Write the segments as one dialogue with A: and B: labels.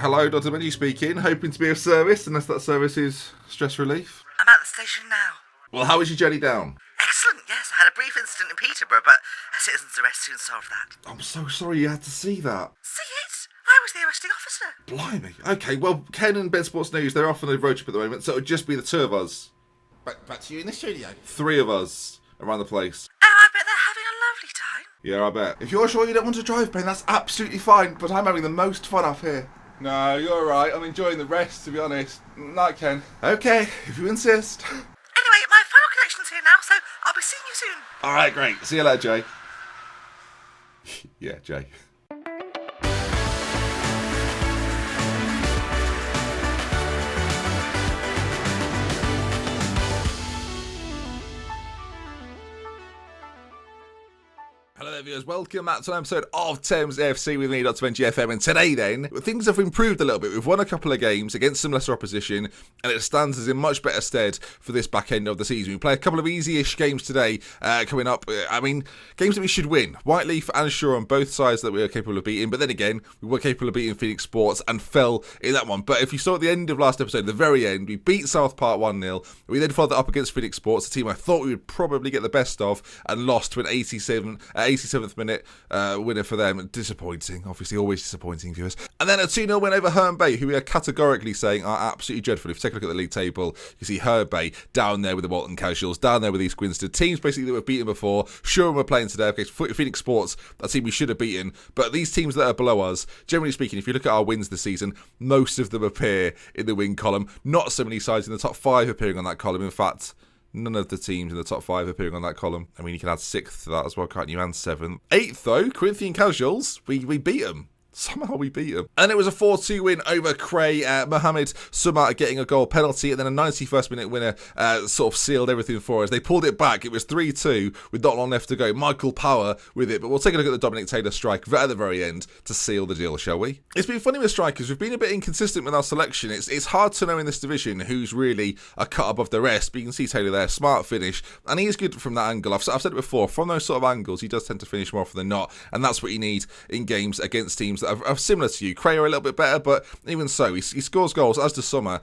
A: Hello, Dr. Benji speaking. Hoping to be of service, unless that service is stress relief.
B: I'm at the station now.
A: Well, how was your journey down?
B: Excellent, yes. I had a brief incident in Peterborough, but a citizen's arrest soon solved that.
A: I'm so sorry you had to see that.
B: See it? I was the arresting officer.
A: Blimey. Okay, well, Ken and Ben Sports News, they're off on a road trip at the moment, so it'll just be the two of us. Back to you in the studio. Three of us around the place.
B: Oh, I bet they're having a lovely time.
A: Yeah, I bet. If you're sure you don't want to drive, Ben, that's absolutely fine, but I'm having the most fun up here.
C: No, you're alright. I'm enjoying the rest, to be honest. Night, Ken.
A: Okay, if you insist.
B: Anyway, my final connection's here now, so I'll be seeing you soon.
A: Alright, great. See you later, Jay. Yeah, Jay. Hello there viewers, welcome back to an episode of Thames AFC with me, Dr. Benji FM, and today then, things have improved a little bit. We've won a couple of games against some lesser opposition, and it stands us in much better stead for this back end of the season. We play a couple of easy-ish games today coming up. Games that we should win. Whiteleaf and Shaw on both sides that we are capable of beating, but then again, we were capable of beating Phoenix Sports and fell in that one. But if you saw at the end of last episode, the very end, we beat South Park 1-0. We then followed that up against Phoenix Sports, a team I thought we would probably get the best of, and lost to an 87th minute winner for them. Disappointing, obviously, always disappointing, viewers. And then a 2-0 win over Herne Bay, who we are categorically saying are absolutely dreadful. If you take a look at the league table, you see Herne Bay down there with the Walton Casuals, down there with East Grinstead, teams basically that we've beaten before. Sure, we're playing today against Phoenix Sports, a team we should have beaten, but these teams that are below us, generally speaking, if you look at our wins this season, most of them appear in the win column. Not so many sides in the top 5 appearing on that column. In fact, none of the teams in the top 5 appearing on that column. I mean, you can add 6th to that as well, can't you? And 7th. 8th, though, Corinthian Casuals, we beat them. Somehow we beat them. And it was a 4-2 win over Cray. Mohamed Sumar getting a goal penalty, and then a 91st minute winner sort of sealed everything for us. They pulled it back. It was 3-2 with not long left to go. Michael Power with it, but we'll take a look at the Dominic Taylor strike right at the very end to seal the deal, shall we? It's been funny with strikers. We've been a bit inconsistent with our selection. It's hard to know in this division who's really a cut above the rest, but you can see Taylor there, smart finish, and he's good from that angle. I've said it before, from those sort of angles, he does tend to finish more often than not, and that's what you need in games against teams that are similar to you. Cray are a little bit better, but even so, he scores goals, as does Summer,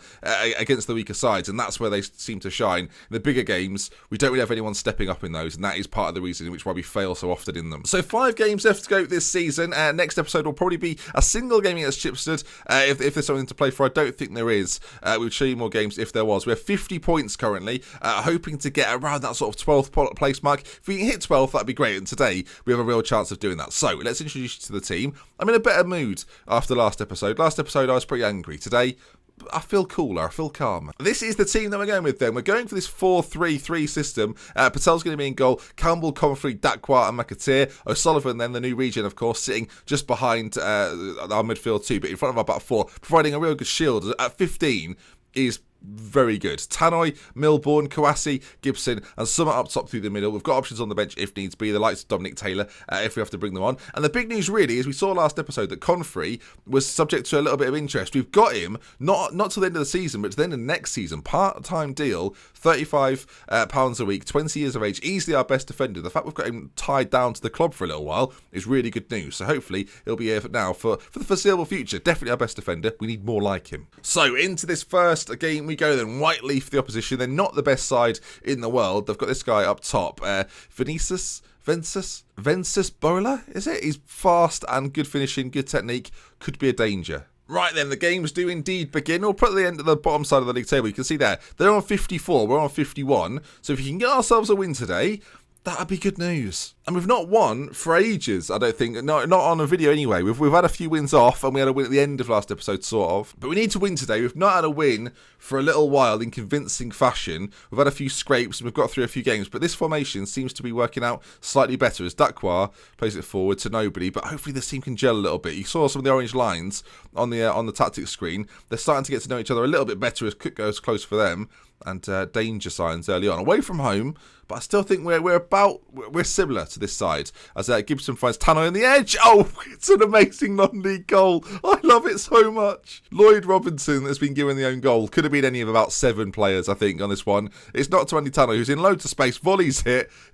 A: against the weaker sides, and that's where they seem to shine. In the bigger games, we don't really have anyone stepping up in those, and that is part of the reason in which why we fail so often in them. So 5 games left to go this season. Next episode will probably be a single game against Chipstead, if there's something to play for. I don't think there is. We'll show you more games if there was. We have 50 points currently, hoping to get around that sort of 12th place mark. If we can hit 12, that'd be great, and today we have a real chance of doing that. So let's introduce you to the team. I'm in a better mood after last episode. Last episode I was pretty angry. Today I feel cooler, I feel calmer. This is the team that we're going with then. We're going for this 4-3-3 system. Patel's going to be in goal. Campbell, Comfrey, Dakwa and McAteer. O'Sullivan then, the new region of course, sitting just behind our midfield too, but in front of our back 4, providing a real good shield. At 15 is very good. Tannoy, Milbourne, Kawasi, Gibson and Summer up top through the middle. We've got options on the bench if needs be, the likes of Dominic Taylor if we have to bring them on. And the big news really is we saw last episode that Confrey was subject to a little bit of interest. We've got him not till the end of the season, but to the end of next season. Part-time deal, £35 a week, 20 years of age, easily our best defender. The fact we've got him tied down to the club for a little while is really good news. So hopefully he'll be here now for the foreseeable future. Definitely our best defender. We need more like him. So into this first game we go then. Whiteleaf, the opposition. They're not the best side in the world. They've got this guy up top, Ventus Bowler, is it? He's fast and good finishing, good technique. Could be a danger. Right then, the games do indeed begin. We'll put the end at the bottom side of the league table. You can see there, they're on 54, we're on 51. So if you can get ourselves a win today, that'd be good news. And we've not won for ages, I don't think. Not on a video anyway. We've had a few wins off, and we had a win at the end of last episode, sort of. But we need to win today. We've not had a win for a little while in convincing fashion. We've had a few scrapes, and we've got through a few games. But this formation seems to be working out slightly better as Dakwa plays it forward to nobody. But hopefully this team can gel a little bit. You saw some of the orange lines on the tactics screen. They're starting to get to know each other a little bit better as Cook goes close for them. And danger signs early on. Away from home, but I still think we're similar to to this side. As Gibson finds Tannoy on the edge. Oh, it's an amazing non-league goal. I love it so much. Lloyd Robinson has been given the own goal. Could have been any of about 7 players, I think, on this one. It's not to Andy Tannoy, who's in loads of space. Volleys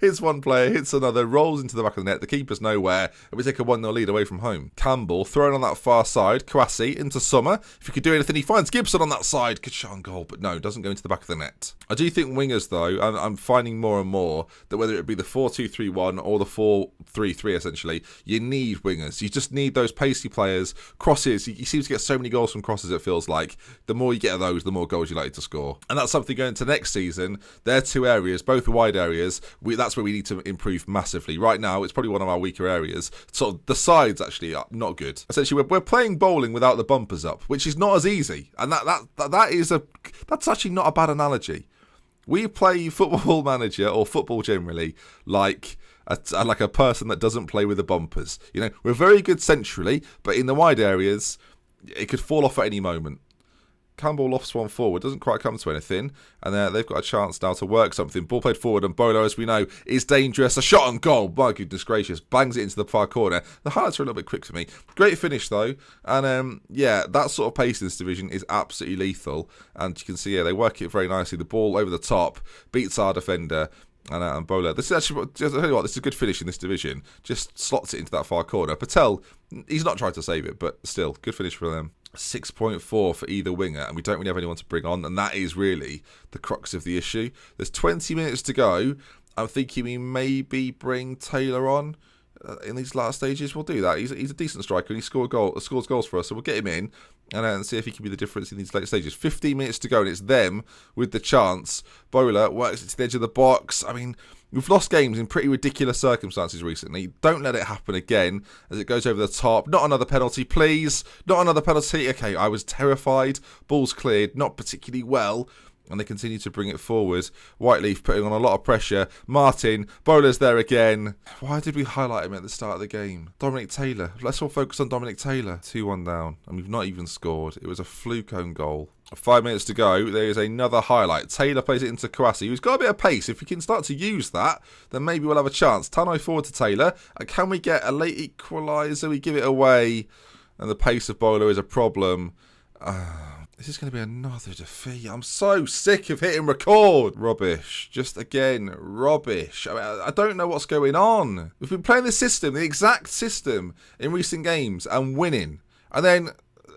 A: hits one player, hits another, rolls into the back of the net. The keeper's nowhere, and we take a 1-0 lead away from home. Campbell thrown on that far side. Kwasi into Summer. If he could do anything, he finds Gibson on that side. Good shot on goal, but no, doesn't go into the back of the net. I do think wingers, though, I'm finding more and more that whether it be the 4-2-3-1 or the 4-3-3, essentially, you need wingers. You just need those pacey players. Crosses, he seems to get so many goals from crosses, it feels like. The more you get of those, the more goals you're likely to score. And that's something going into next season. They're 2 areas, both wide areas. That's where we need to improve massively. Right now, it's probably one of our weaker areas. So the sides, actually, are not good. Essentially, we're playing bowling without the bumpers up, which is not as easy. And that's actually not a bad analogy. We play Football Manager or football generally like a person that doesn't play with the bumpers. You know, we're very good centrally, but in the wide areas, it could fall off at any moment. Campbell lofts one forward, doesn't quite come to anything, and they've got a chance now to work something. Ball played forward, and Bolo, as we know, is dangerous. A shot on goal, my goodness gracious, bangs it into the far corner. The highlights are a little bit quick for me. Great finish though, and that sort of pace in this division is absolutely lethal. And you can see, they work it very nicely. The ball over the top beats our defender. And Bowler. This is actually, I'll tell you what, this is a good finish in this division. Just slots it into that far corner. Patel, he's not tried to save it, but still, good finish for them. 6.4 for either winger, and we don't really have anyone to bring on, and that is really the crux of the issue. There's 20 minutes to go. I'm thinking we maybe bring Taylor on in these last stages. We'll do that. He's a decent striker, and he scores goals for us, so we'll get him in and see if he can be the difference in these late stages. 15 minutes to go, and it's them with the chance. Bowler works it to the edge of the box. I mean, we've lost games in pretty ridiculous circumstances recently. Don't let it happen again as it goes over the top. Not another penalty, please. Not another penalty. Okay, I was terrified. Ball's cleared, not particularly well. And they continue to bring it forward. Whiteleaf putting on a lot of pressure. Martin, Bowler's there again. Why did we highlight him at the start of the game? Dominic Taylor. Let's all focus on Dominic Taylor. 2-1 down. And we've not even scored. It was a fluke own goal. 5 minutes to go. There is another highlight. Taylor plays it into Kwasi, who's got a bit of pace. If we can start to use that, then maybe we'll have a chance. Tannoy forward to Taylor. Can we get a late equaliser? We give it away. And the pace of Bowler is a problem. This is going to be another defeat. I'm so sick of hitting record. Rubbish. Just again, rubbish. I don't know what's going on. We've been playing this system, the exact system, in recent games and winning. And then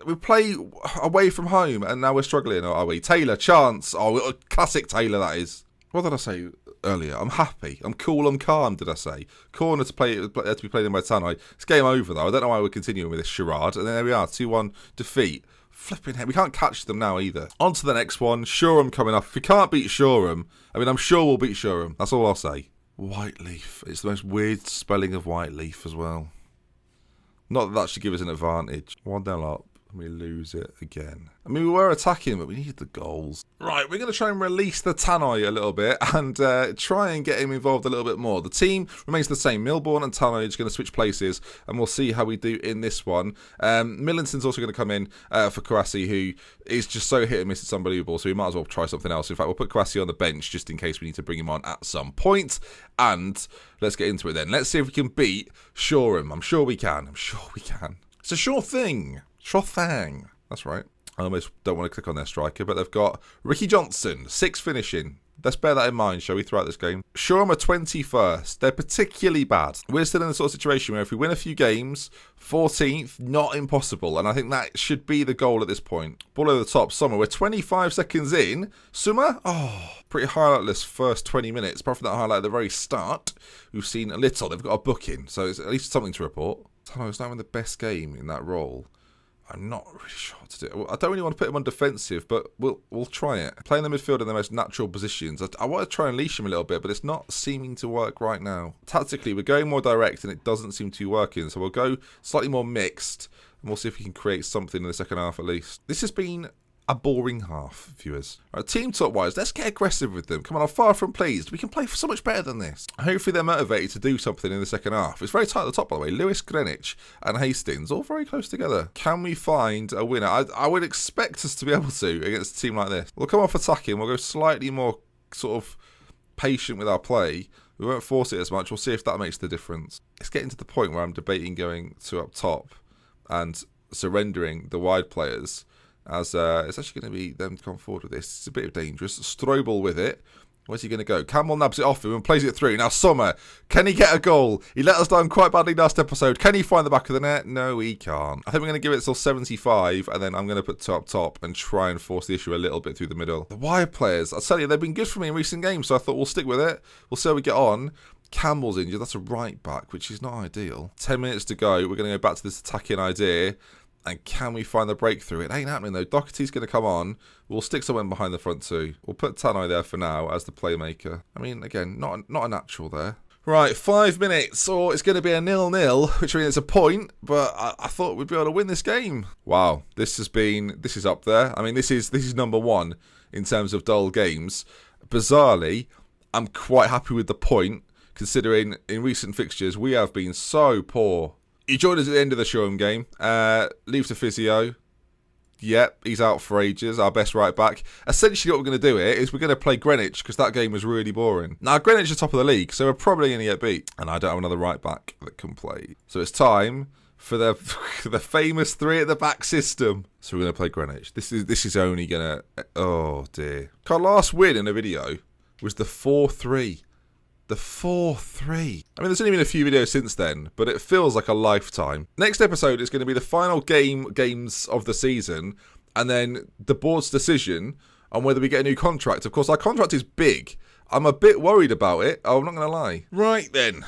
A: we play away from home and now we're struggling, are we? Taylor, chance. Oh, classic Taylor, that is. What did I say earlier? I'm happy. I'm cool. I'm calm, did I say? Corner to be played in by Tannoy. It's game over, though. I don't know why we're continuing with this charade. And there we are, 2-1 defeat. Flipping heck, we can't catch them now either. On to the next one. Shoreham coming up. If we can't beat Shoreham, I mean, I'm sure we'll beat Shoreham. That's all I'll say. Whiteleaf. It's the most weird spelling of Whiteleaf as well. Not that should give us an advantage. 1-0 up. And we lose it again. I mean, we were attacking, but we needed the goals. Right, we're going to try and release the Tannoy a little bit and try and get him involved a little bit more. The team remains the same. Milbourne and Tannoy are just going to switch places, and we'll see how we do in this one. Millinson's also going to come in for Kwasi, who is just so hit and miss. It's unbelievable, so we might as well try something else. In fact, we'll put Kwasi on the bench just in case we need to bring him on at some point. And let's get into it then. Let's see if we can beat Shoreham. I'm sure we can. It's a sure thing. Sure thing. That's right. I almost don't want to click on their striker, but they've got Ricky Johnson, 6 finishing. Let's bear that in mind, shall we, throughout this game. Shoreham are 21st. They're particularly bad. We're still in the sort of situation where if we win a few games, 14th, not impossible. And I think that should be the goal at this point. Ball over the top, Summer. We're 25 seconds in. Summer? Oh, pretty highlightless first 20 minutes. Apart from that highlight at the very start, we've seen a little. They've got a booking, so it's at least something to report. Tannoy's not having the best game in that role. I'm not really sure what to do. I don't really want to put him on defensive, but we'll try it. Playing the midfield in the most natural positions. I want to try and leash him a little bit, but it's not seeming to work right now. Tactically, we're going more direct, and it doesn't seem to be working. So we'll go slightly more mixed, and we'll see if we can create something in the second half at least. This has been a boring half, viewers. Right, team top-wise, let's get aggressive with them. Come on, I'm far from pleased. We can play so much better than this. Hopefully they're motivated to do something in the second half. It's very tight at the top, by the way. Lewis, Greenwich and Hastings, all very close together. Can we find a winner? I would expect us to be able to against a team like this. We'll come off attacking. We'll go slightly more sort of patient with our play. We won't force it as much. We'll see if that makes the difference. It's getting to the point where I'm debating going to up top and surrendering the wide players, as it's actually going to be them to come forward with this. It's a bit dangerous. Strobel with it. Where's he going to go? Campbell nabs it off him and plays it through. Now Sommer, can he get a goal? He let us down quite badly last episode. Can he find the back of the net? No, he can't. I think we're going to give it till 75, and then I'm going to put two up top and try and force the issue a little bit through the middle. The wide players, I'll tell you, they've been good for me in recent games, so I thought we'll stick with it. We'll see how we get on. Campbell's injured. That's a right back, which is not ideal. 10 minutes to go. We're going to go back to this attacking idea. And can we find the breakthrough? It ain't happening though. Doherty's going to come on. We'll stick someone behind the front two. We'll put Tannoy there for now as the playmaker. I mean, again, not a natural there. Right, 5 minutes, or it's going to be a 0-0, which means it's a point, but I thought we'd be able to win this game. Wow, this is up there. I mean, this is number one in terms of dull games. Bizarrely, I'm quite happy with the point, considering in recent fixtures we have been so poor. He joined us at the end of the Shoreham game. Leave to physio. Yep, he's out for ages, our best right back. Essentially what we're going to do here is we're going to play Greenwich, because that game was really boring. Now, Greenwich is top of the league, so we're probably going to get beat. And I don't have another right back that can play. So it's time for the famous three at the back system. So we're going to play Greenwich. This is only going to... Oh, dear. Our last win in a video was the 4-3. The 4-3. I mean, there's only been a few videos since then, but it feels like a lifetime. Next episode is going to be the final games of the season, and then the board's decision on whether we get a new contract. Of course, our contract is big. I'm a bit worried about it. I'm not going to lie. Right then.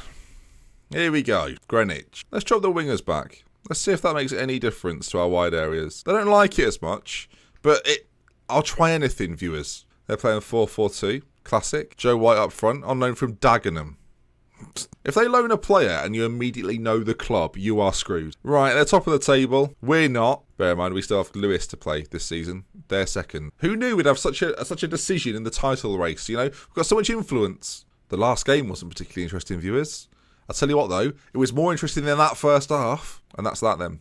A: Here we go. Greenwich. Let's drop the wingers back. Let's see if that makes any difference to our wide areas. They don't like it as much, but I'll try anything, viewers. They're playing 4-4-2. Classic. Joe White up front, on loan from Dagenham. If they loan a player and you immediately know the club, you are screwed. Right, they're top of the table. We're not. Bear in mind, we still have Lewis to play this season. They're second. Who knew we'd have such a decision in the title race, you know? We've got so much influence. The last game wasn't particularly interesting, viewers. I'll tell you what, though. It was more interesting than that first half. And that's that, then.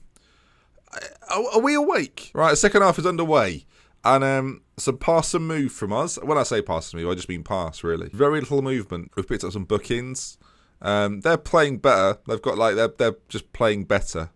A: Are we awake? Right, the second half is underway. And some pass and move from us. When I say pass and move, I just mean pass, really. Very little movement. We've picked up some bookings. They're playing better. They've got they're just playing better,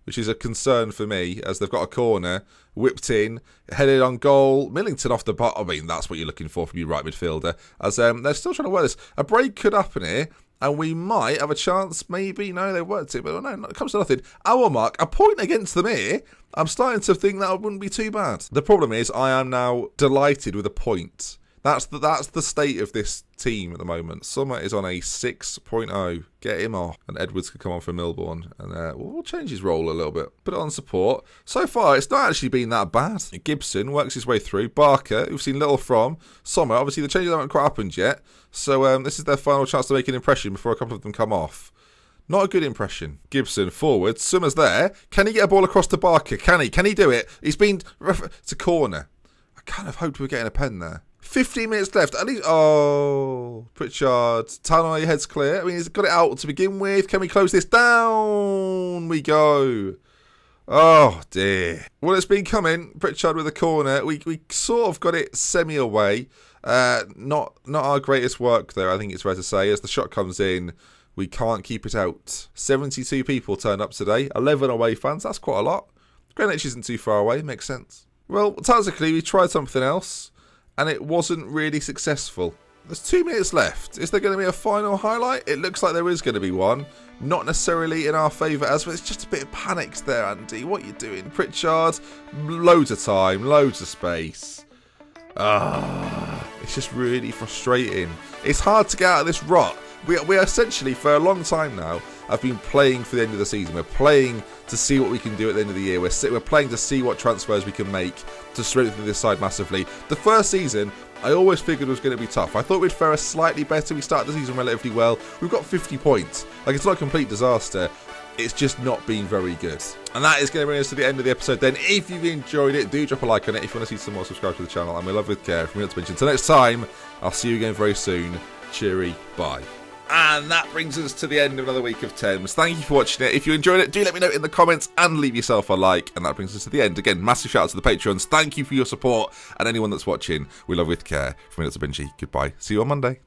A: which is a concern for me, as they've got a corner whipped in, headed on goal. Millington off the bottom. I mean, that's what you're looking for from your right midfielder. As they're still trying to work this. A break could happen here, and we might have a chance. Maybe no, they worked it, but no, it comes to nothing. Our mark, a point against them here. I'm starting to think that wouldn't be too bad. The problem is, I am now delighted with a point. That's the state of this team at the moment. Sommer is on a 6.0. Get him off. And Edwards could come on for Milbourne. And we'll change his role a little bit. Put it on support. So far, it's not actually been that bad. Gibson works his way through. Barker, we've seen little from. Sommer, obviously the changes haven't quite happened yet. So this is their final chance to make an impression before a couple of them come off. Not a good impression. Gibson forward. Summers there. Can he get a ball across to Barker? Can he? Can he do it? He's been... It's a corner. I kind of hoped we were getting a pen there. 15 minutes left. At least... Oh, Pritchard. Tannoy heads clear. I mean, he's got it out to begin with. Can we close this down? We go. Oh, dear. Well, it's been coming. Pritchard with a corner. We sort of got it semi-away. Not our greatest work, though, I think it's fair to say. As the shot comes in, we can't keep it out. 72 people turned up today. 11 away fans. That's quite a lot. Greenwich isn't too far away. Makes sense. Well, tactically, we tried something else, and it wasn't really successful. There's 2 minutes left. Is there going to be a final highlight? It looks like there is going to be one. Not necessarily in our favour, as well. It's just a bit of panic there, Andy. What are you doing? Pritchard, loads of time, loads of space. It's just really frustrating. It's hard to get out of this rut. We essentially, for a long time now, have been playing for the end of the season. We're playing to see what we can do at the end of the year. We're playing to see what transfers we can make to strengthen this side massively. The first season, I always figured was going to be tough. I thought we'd fare slightly better. We started the season relatively well. We've got 50 points. Like, it's not a complete disaster. It's just not been very good. And that is going to bring us to the end of the episode then. If you've enjoyed it, do drop a like on it. If you want to see some more, subscribe to the channel. And we love with care, from me not to mention. Until next time, I'll see you again very soon. Cheery, bye. And that brings us to the end of another week of Thames. Thank you for watching it. If you enjoyed it, do let me know in the comments and leave yourself a like. And that brings us to the end. Again, massive shout out to the Patreons. Thank you for your support. And anyone that's watching, we love with care. From me not to Benji. Goodbye. See you on Monday.